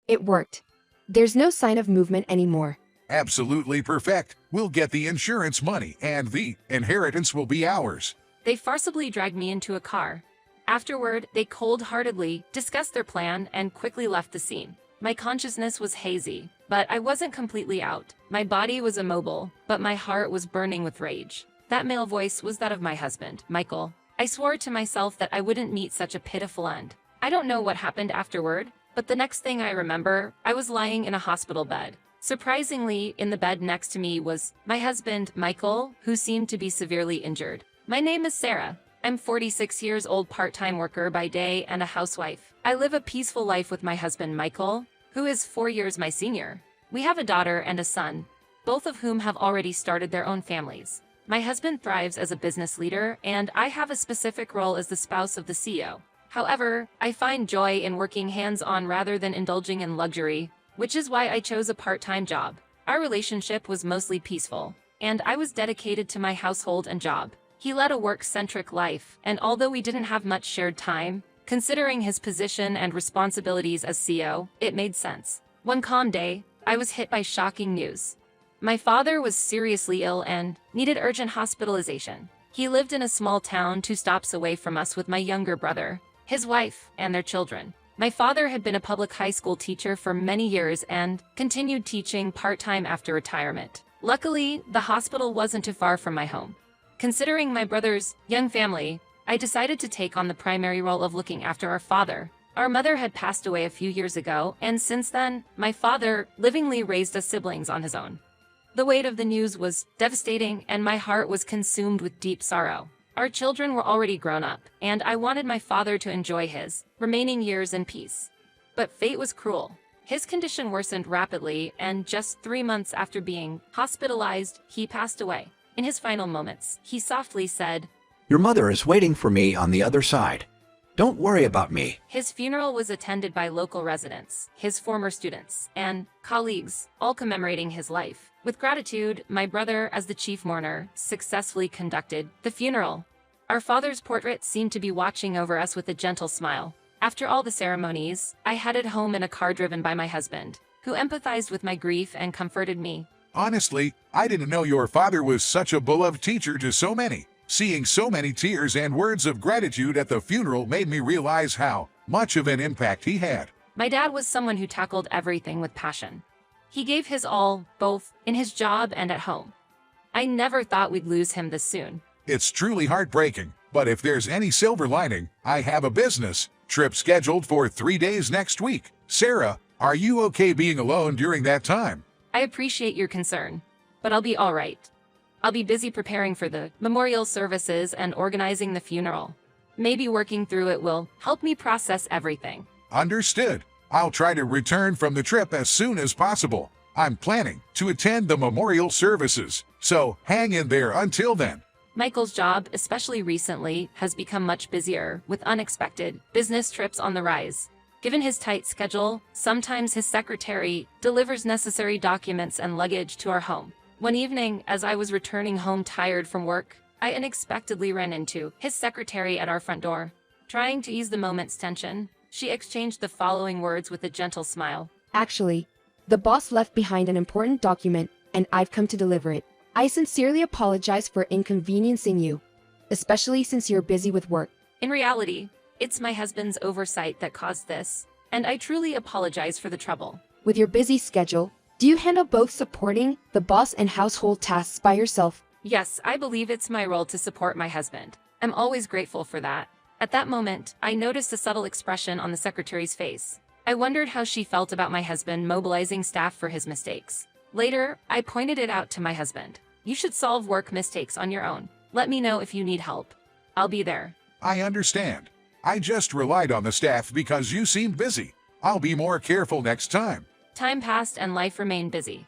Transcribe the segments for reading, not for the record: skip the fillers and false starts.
It worked. There's no sign of movement anymore. Absolutely perfect. We'll get the insurance money and the inheritance will be ours. They forcibly dragged me into a car. Afterward, they cold-heartedly discussed their plan and quickly left the scene. My consciousness was hazy, but I wasn't completely out. My body was immobile, but my heart was burning with rage. That male voice was that of my husband, Michael. I swore to myself that I wouldn't meet such a pitiful end. I don't know what happened afterward, but the next thing I remember, I was lying in a hospital bed. Surprisingly, in the bed next to me was my husband, Michael, who seemed to be severely injured. My name is Sarah. I'm 46 years old, part-time worker by day and a housewife. I live a peaceful life with my husband, Michael, who is 4 years my senior. We have a daughter and a son, both of whom have already started their own families. My husband thrives as a business leader, and I have a specific role as the spouse of the CEO. However, I find joy in working hands-on rather than indulging in luxury, which is why I chose a part-time job. Our relationship was mostly peaceful, and I was dedicated to my household and job. He led a work-centric life, and although we didn't have much shared time, considering his position and responsibilities as CEO, it made sense. One calm day, I was hit by shocking news. My father was seriously ill and needed urgent hospitalization. He lived in a small town 2 stops away from us with my younger brother, his wife, and their children. My father had been a public high school teacher for many years and continued teaching part-time after retirement. Luckily, the hospital wasn't too far from my home. Considering my brother's young family, I decided to take on the primary role of looking after our father. Our mother had passed away a few years ago, and since then, my father livingly raised us siblings on his own. The weight of the news was devastating, and my heart was consumed with deep sorrow. Our children were already grown up, and I wanted my father to enjoy his remaining years in peace. But fate was cruel. His condition worsened rapidly, and just 3 months after being hospitalized, he passed away. In his final moments, he softly said, "Your mother is waiting for me on the other side. Don't worry about me." His funeral was attended by local residents, his former students, and colleagues, all commemorating his life. With gratitude, my brother, as the chief mourner, successfully conducted the funeral. Our father's portrait seemed to be watching over us with a gentle smile. After all the ceremonies, I headed home in a car driven by my husband, who empathized with my grief and comforted me. Honestly, I didn't know your father was such a beloved teacher to so many. Seeing so many tears and words of gratitude at the funeral made me realize how much of an impact he had. My dad was someone who tackled everything with passion. He gave his all, both in his job and at home. I never thought we'd lose him this soon. It's truly heartbreaking, but if there's any silver lining, I have a business trip scheduled for 3 days next week. Sarah, are you okay being alone during that time? I appreciate your concern, but I'll be all right. I'll be busy preparing for the memorial services and organizing the funeral. Maybe working through it will help me process everything. Understood. I'll try to return from the trip as soon as possible. I'm planning to attend the memorial services, so hang in there until then. Michael's job, especially recently, has become much busier, with unexpected business trips on the rise. Given his tight schedule, sometimes his secretary delivers necessary documents and luggage to our home. One evening, as I was returning home tired from work, I unexpectedly ran into his secretary at our front door. Trying to ease the moment's tension, she exchanged the following words with a gentle smile. Actually, the boss left behind an important document, and I've come to deliver it. I sincerely apologize for inconveniencing you, especially since you're busy with work. In reality, it's my husband's oversight that caused this, and I truly apologize for the trouble. With your busy schedule, do you handle both supporting the boss and household tasks by yourself? Yes, I believe it's my role to support my husband. I'm always grateful for that. At that moment, I noticed a subtle expression on the secretary's face. I wondered how she felt about my husband mobilizing staff for his mistakes. Later, I pointed it out to my husband. You should solve work mistakes on your own. Let me know if you need help. I'll be there. I understand. I just relied on the staff because you seemed busy. I'll be more careful next time. Time passed and life remained busy.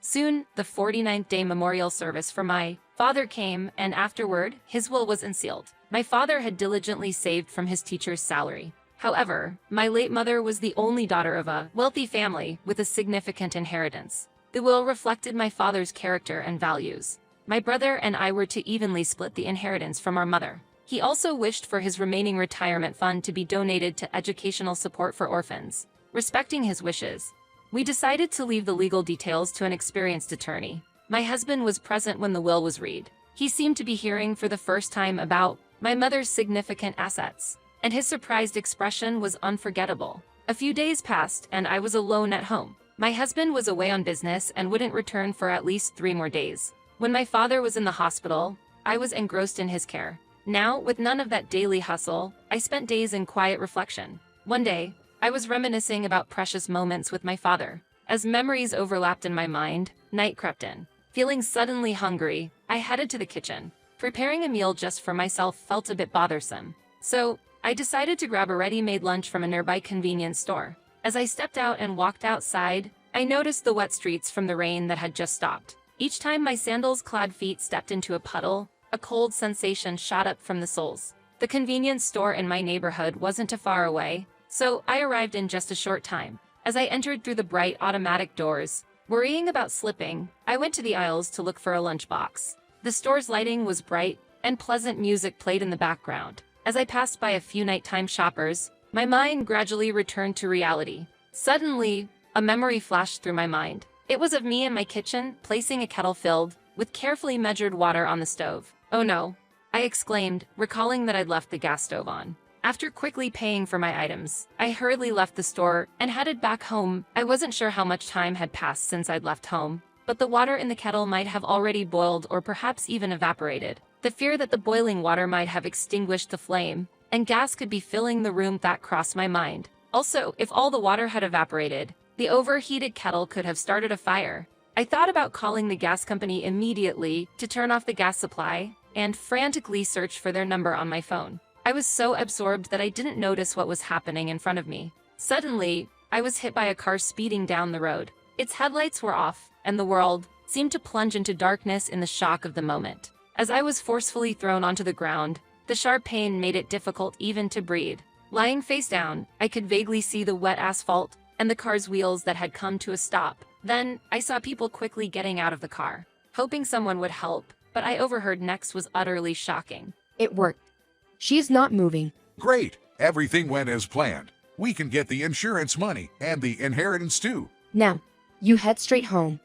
Soon, the 49th day memorial service for my father came, and afterward, his will was unsealed. My father had diligently saved from his teacher's salary. However, my late mother was the only daughter of a wealthy family with a significant inheritance. The will reflected my father's character and values. My brother and I were to evenly split the inheritance from our mother. He also wished for his remaining retirement fund to be donated to educational support for orphans. respecting his wishes. We decided to leave the legal details to an experienced attorney. My husband was present when the will was read. He seemed to be hearing for the first time about my mother's significant assets, and his surprised expression was unforgettable. A few days passed, and I was alone at home. My husband was away on business and wouldn't return for at least 3 more days. When my father was in the hospital, I was engrossed in his care. Now, with none of that daily hustle, I spent days in quiet reflection. One day, I was reminiscing about precious moments with my father. As memories overlapped in my mind, night crept in. Feeling suddenly hungry, I headed to the kitchen. Preparing a meal just for myself felt a bit bothersome. So, I decided to grab a ready-made lunch from a nearby convenience store. As I stepped out and walked outside, I noticed the wet streets from the rain that had just stopped. Each time my sandals-clad feet stepped into a puddle, a cold sensation shot up from the soles. The convenience store in my neighborhood wasn't too far away, so I arrived in just a short time. As I entered through the bright automatic doors, worrying about slipping, I went to the aisles to look for a lunchbox. The store's lighting was bright, and pleasant music played in the background. As I passed by a few nighttime shoppers, my mind gradually returned to reality. Suddenly, a memory flashed through my mind. It was of me in my kitchen, placing a kettle filled with carefully measured water on the stove. "Oh no," I exclaimed, recalling that I'd left the gas stove on. After quickly paying for my items, I hurriedly left the store and headed back home. I wasn't sure how much time had passed since I'd left home, but the water in the kettle might have already boiled or perhaps even evaporated. The fear that the boiling water might have extinguished the flame, and gas could be filling the room, that crossed my mind. Also, if all the water had evaporated, the overheated kettle could have started a fire. I thought about calling the gas company immediately to turn off the gas supply, and frantically searched for their number on my phone. I was so absorbed that I didn't notice what was happening in front of me. Suddenly, I was hit by a car speeding down the road. Its headlights were off, and the world seemed to plunge into darkness in the shock of the moment. As I was forcefully thrown onto the ground, the sharp pain made it difficult even to breathe. Lying face down, I could vaguely see the wet asphalt and the car's wheels that had come to a stop. Then, I saw people quickly getting out of the car, hoping someone would help, but I overheard next was utterly shocking. It worked. She is not moving. Great. Everything went as planned. We can get the insurance money and the inheritance too. Now, you head straight home.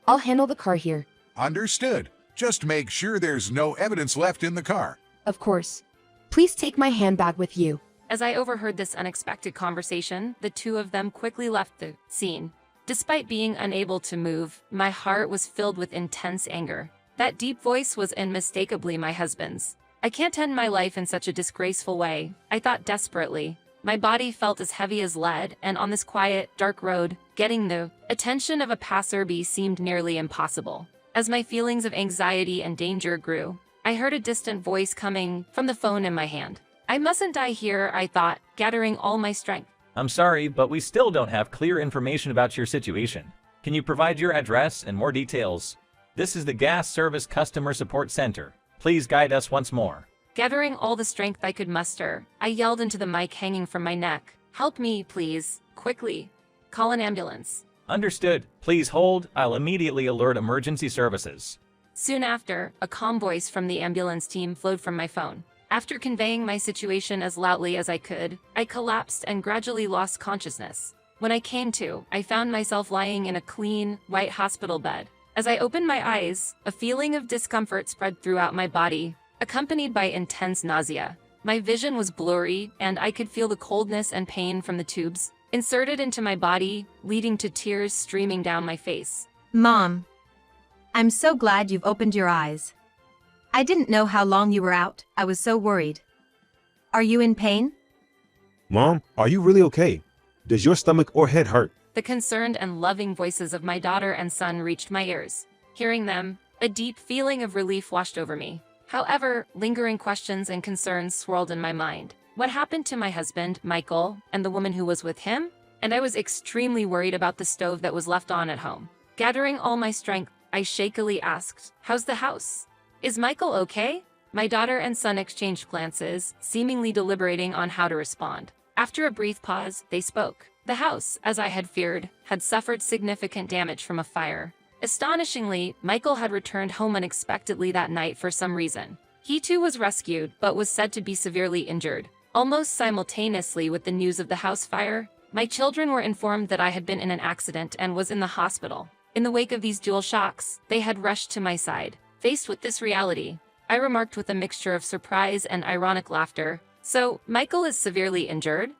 I'll handle the car here. Understood. Just make sure there's no evidence left in the car. Of course. Please take my handbag with you. As I overheard this unexpected conversation, the two of them quickly left the scene. Despite being unable to move, my heart was filled with intense anger. That deep voice was unmistakably my husband's. I can't end my life in such a disgraceful way, I thought desperately. My body felt as heavy as lead, and on this quiet, dark road, getting the attention of a passerby seemed nearly impossible. As my feelings of anxiety and danger grew, I heard a distant voice coming from the phone in my hand. I mustn't die here, I thought, gathering all my strength. I'm sorry, but we still don't have clear information about your situation. Can you provide your address and more details? This is the Gas Service Customer Support Center. Please guide us once more. Gathering all the strength I could muster, I yelled into the mic hanging from my neck. "Help me, please. Quickly. Call an ambulance." Understood. Please hold. I'll immediately alert emergency services. Soon after, a calm voice from the ambulance team flowed from my phone. After conveying my situation as loudly as I could, I collapsed and gradually lost consciousness. When I came to, I found myself lying in a clean, white hospital bed. As I opened my eyes, a feeling of discomfort spread throughout my body, accompanied by intense nausea. My vision was blurry, and I could feel the coldness and pain from the tubes inserted into my body, leading to tears streaming down my face. Mom, I'm so glad you've opened your eyes. I didn't know how long you were out. I was so worried. Are you in pain? Mom, are you really okay? Does your stomach or head hurt? The concerned and loving voices of my daughter and son reached my ears. Hearing them, a deep feeling of relief washed over me. However, lingering questions and concerns swirled in my mind. What happened to my husband, Michael, and the woman who was with him? And I was extremely worried about the stove that was left on at home. Gathering all my strength, I shakily asked, "How's the house? Is Michael okay?" My daughter and son exchanged glances, seemingly deliberating on how to respond. After a brief pause, they spoke. The house, as I had feared, had suffered significant damage from a fire. Astonishingly, Michael had returned home unexpectedly that night for some reason. He too was rescued, but was said to be severely injured. Almost simultaneously with the news of the house fire, My children were informed that I had been in an accident and was in the hospital. In the wake of these dual shocks, they had rushed to my side. Faced with this reality, I remarked with a mixture of surprise and ironic laughter, "So, Michael is severely injured?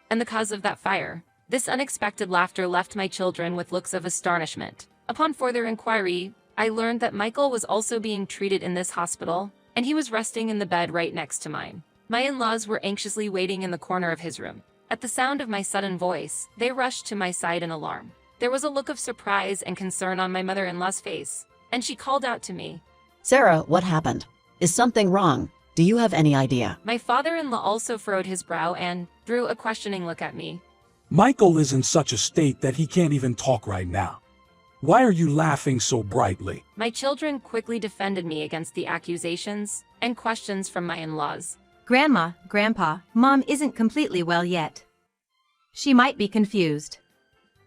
And the cause of that fire?" This unexpected laughter left my children with looks of astonishment. Upon further inquiry, I learned that Michael was also being treated in this hospital, and he was resting in the bed right next to mine. My in-laws were anxiously waiting in the corner of his room. At the sound of my sudden voice, they rushed to my side in alarm. There was a look of surprise and concern on my mother-in-law's face, and she called out to me. "Sarah, what happened? Is something wrong? Do you have any idea?" My father-in-law also furrowed his brow and threw a questioning look at me. Michael is in such a state that he can't even talk right now. Why are you laughing so brightly? My children quickly defended me against the accusations and questions from my in-laws. Grandma, Grandpa, Mom isn't completely well yet. She might be confused.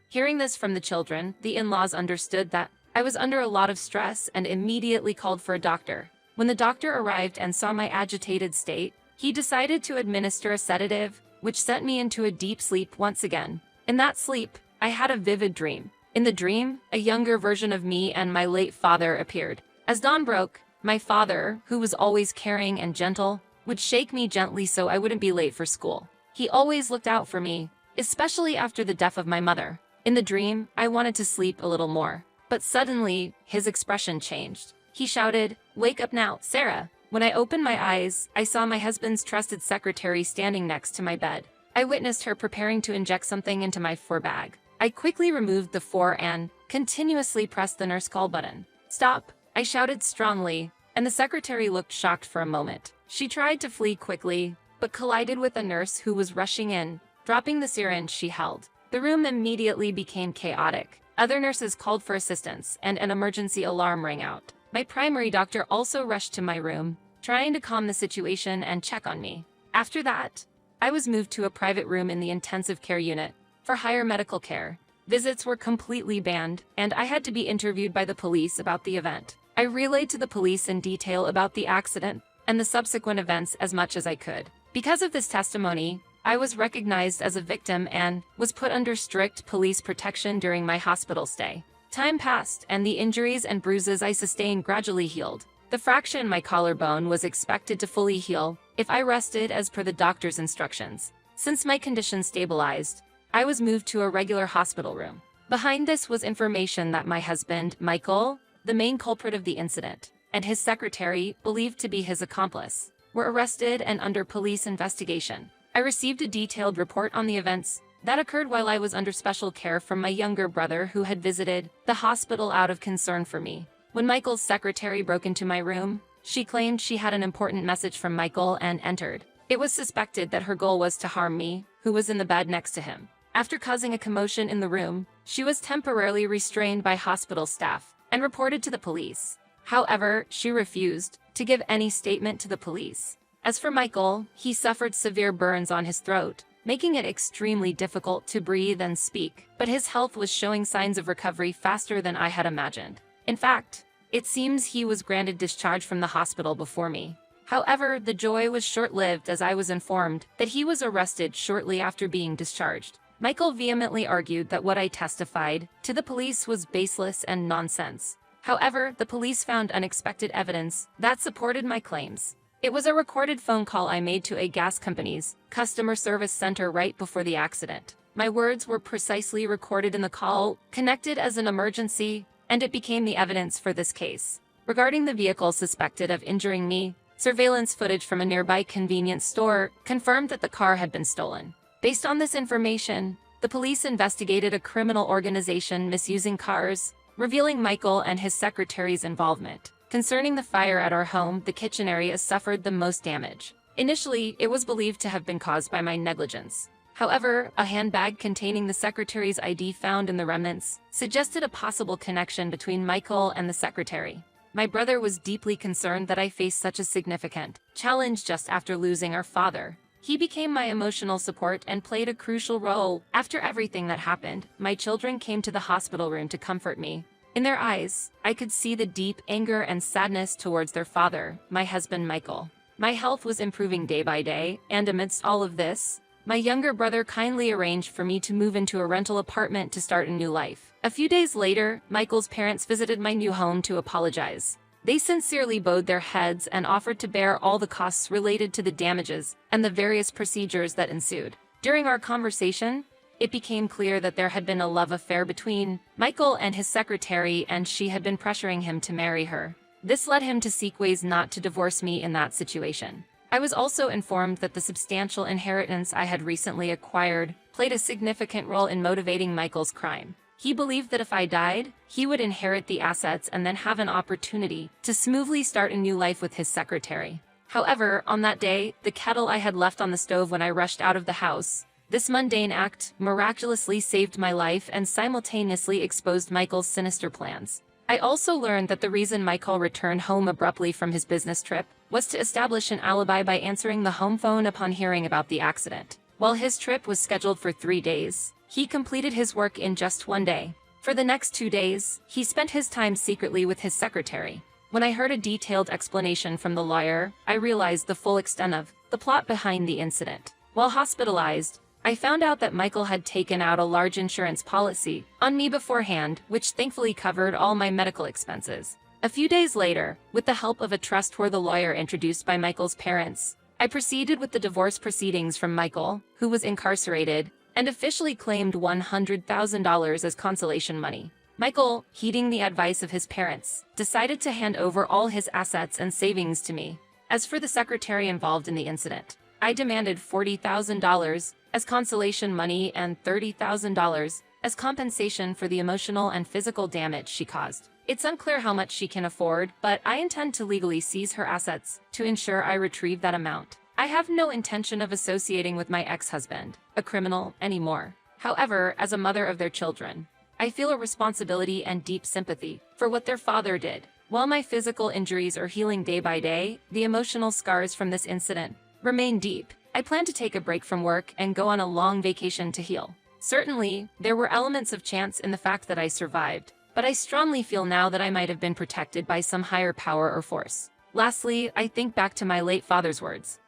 Hearing this from the children, the in-laws understood that I was under a lot of stress and immediately called for a doctor. When the doctor arrived and saw my agitated state, he decided to administer a sedative, which sent me into a deep sleep once again. In that sleep, I had a vivid dream. In the dream, a younger version of me and my late father appeared. As dawn broke, my father, who was always caring and gentle, would shake me gently so I wouldn't be late for school. He always looked out for me, especially after the death of my mother. In the dream, I wanted to sleep a little more. But suddenly, his expression changed. He shouted, "Wake up now, Sarah." When I opened my eyes, I saw my husband's trusted secretary standing next to my bed. I witnessed her preparing to inject something into my fur bag. I quickly removed the fur and continuously pressed the nurse call button. "Stop," I shouted strongly, and the secretary looked shocked for a moment. She tried to flee quickly, but collided with a nurse who was rushing in, dropping the syringe she held. The room immediately became chaotic. Other nurses called for assistance, and an emergency alarm rang out. My primary doctor also rushed to my room, trying to calm the situation and check on me. After that, I was moved to a private room in the intensive care unit for higher medical care. Visits were completely banned, and I had to be interviewed by the police about the event. I relayed to the police in detail about the accident and the subsequent events as much as I could. Because of this testimony, I was recognized as a victim and was put under strict police protection during my hospital stay. Time passed, and the injuries and bruises I sustained gradually healed. The fracture in my collarbone was expected to fully heal if I rested as per the doctor's instructions. Since my condition stabilized, I was moved to a regular hospital room. Behind this was information that my husband, Michael, the main culprit of the incident, and his secretary, believed to be his accomplice, were arrested and under police investigation. I received a detailed report on the events that occurred while I was under special care from my younger brother who had visited the hospital out of concern for me. When Michael's secretary broke into my room, she claimed she had an important message from Michael and entered. It was suspected that her goal was to harm me, who was in the bed next to him. After causing a commotion in the room, she was temporarily restrained by hospital staff and reported to the police. However, she refused to give any statement to the police. As for Michael, he suffered severe burns on his throat, making it extremely difficult to breathe and speak, but his health was showing signs of recovery faster than I had imagined. In fact, it seems he was granted discharge from the hospital before me. However, the joy was short-lived as I was informed that he was arrested shortly after being discharged. Michael vehemently argued that what I testified to the police was baseless and nonsense. However, the police found unexpected evidence that supported my claims. It was a recorded phone call I made to a gas company's customer service center right before the accident. My words were precisely recorded in the call, connected as an emergency, and it became the evidence for this case. Regarding the vehicle suspected of injuring me, surveillance footage from a nearby convenience store confirmed that the car had been stolen. Based on this information, the police investigated a criminal organization misusing cars, revealing Michael and his secretary's involvement. Concerning the fire at our home, the kitchen area suffered the most damage. Initially, it was believed to have been caused by my negligence. However, a handbag containing the secretary's ID found in the remnants suggested a possible connection between Michael and the secretary. My brother was deeply concerned that I faced such a significant challenge just after losing our father. He became my emotional support and played a crucial role. After everything that happened, my children came to the hospital room to comfort me. In their eyes, I could see the deep anger and sadness towards their father, my husband Michael. My health was improving day by day, and amidst all of this, My younger brother kindly arranged for me to move into a rental apartment to start a new life. A few days later, Michael's parents visited my new home to apologize. They sincerely bowed their heads and offered to bear all the costs related to the damages and the various procedures that ensued. During our conversation, it became clear that there had been a love affair between Michael and his secretary, and she had been pressuring him to marry her. This led him to seek ways not to divorce me in that situation. I was also informed that the substantial inheritance I had recently acquired played a significant role in motivating Michael's crime. He believed that if I died, he would inherit the assets and then have an opportunity to smoothly start a new life with his secretary. However, on that day, the kettle I had left on the stove when I rushed out of the house. This mundane act miraculously saved my life and simultaneously exposed Michael's sinister plans. I also learned that the reason Michael returned home abruptly from his business trip was to establish an alibi by answering the home phone upon hearing about the accident. While his trip was scheduled for 3 days, he completed his work in just 1 day. For the next 2 days, he spent his time secretly with his secretary. When I heard a detailed explanation from the lawyer, I realized the full extent of the plot behind the incident. While hospitalized, I found out that Michael had taken out a large insurance policy on me beforehand, which thankfully covered all my medical expenses. A few days later, with the help of a trustworthy lawyer introduced by Michael's parents, I proceeded with the divorce proceedings from Michael, who was incarcerated, and officially claimed $100,000 as consolation money. Michael, heeding the advice of his parents, decided to hand over all his assets and savings to me. As for the secretary involved in the incident, I demanded $40,000 as consolation money and $30,000 as compensation for the emotional and physical damage she caused. It's unclear how much she can afford, but I intend to legally seize her assets to ensure I retrieve that amount. I have no intention of associating with my ex-husband, a criminal, anymore. However, as a mother of their children, I feel a responsibility and deep sympathy for what their father did. While my physical injuries are healing day by day, the emotional scars from this incident remain deep. I plan to take a break from work and go on a long vacation to heal. Certainly, there were elements of chance in the fact that I survived, but I strongly feel now that I might have been protected by some higher power or force. Lastly, I think back to my late father's words.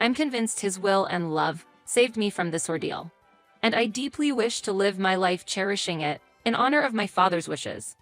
I'm convinced his will and love saved me from this ordeal, and I deeply wish to live my life cherishing it in honor of my father's wishes.